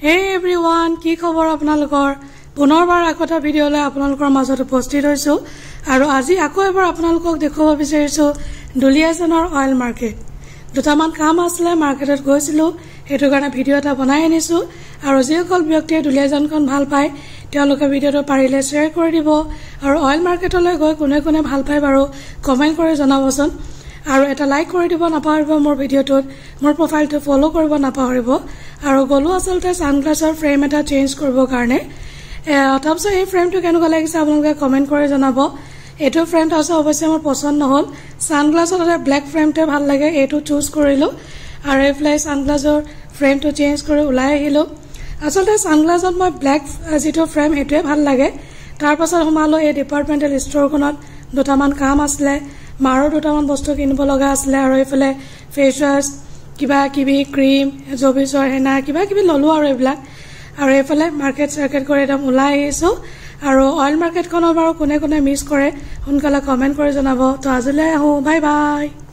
Hey everyone, কি খবৰ আপোনালোকৰ পুনৰবাৰ আকটা ভিডিঅ'লৈ আপোনালোকৰ মাজত উপস্থিত হৈছো আৰু আজি আকৌ এবাৰ আপোনালোকক দেখুৱাব বিচাৰিছো দুলিয়াজানৰ অইল মাৰ্কেট দুটামান কাম আছিল মাৰ্কেটত গৈছিলো হেতু কাৰণে ভিডিঅ' এটা বনাই আনিছো আৰু যিসকল ব্যক্তিয়ে দুলিয়াজানখন ভাল পায় তেওঁলোকে ভিডিঅ'টো পাৰিলে শ্বেয়াৰ কৰি দিব আৰু অইল মাৰ্কেটলৈ গৈ কোনে কোনে ভাল পায় বাৰু কমেন্ট কৰি জনাবচোন আৰু এটা লাইক কৰি দিব নাপাহৰিব মোৰ ভিডিঅ'টোত মোৰ প্ৰফাইলটো ফলো কৰিব নাপাহৰিব আৰু গলো আসলতে সানগ্লাছৰ ফ্ৰেম এটা চেঞ্জ কৰিব কাৰণে তাৰপিছত এই ফ্ৰেমটো কেনেকুৱা লাগিছে আপোনালোকে কমেন্ট কৰি জনাব এটো ফ্ৰেমটো আছে অৱশ্যে মোৰ পছন্দ নহল সানগ্লাছৰ এটা ব্লেক ফ্ৰেমটো ভাল লাগে এটো চুজ কৰিলো আৰু এফ্লাই সানগ্লাছৰ ফ্ৰেমটো চেঞ্জ কৰি উলাই আহিলো আসলতে সানগ্লাছত মই ব্লেক যেটো ফ্ৰেম হেটোৱে ভাল লাগে তাৰ পাছত হমালো এই ডিপাৰ্টমেন্টাল ষ্টৰখনত দুটামান কাম আছিল মাৰো দুটামান বস্তু কিনিব লগা আছিল আৰু এফালে ফেস ওয়াশ কিবা কিবি ক্ৰীম জবিছৰ হেনা কিবা কিবি ললো আৰু এইবিলাক আৰু এফালে মাৰ্কেট সাৰ্কেট কৰি একদম উলাই আহিছো আৰু অইল মাৰ্কেটখনৰ বাৰু কোনে কোনে মিছ কৰে সোনকালে কমেন্ট কৰি জনাব তো আজিলৈ আহো বাই বাই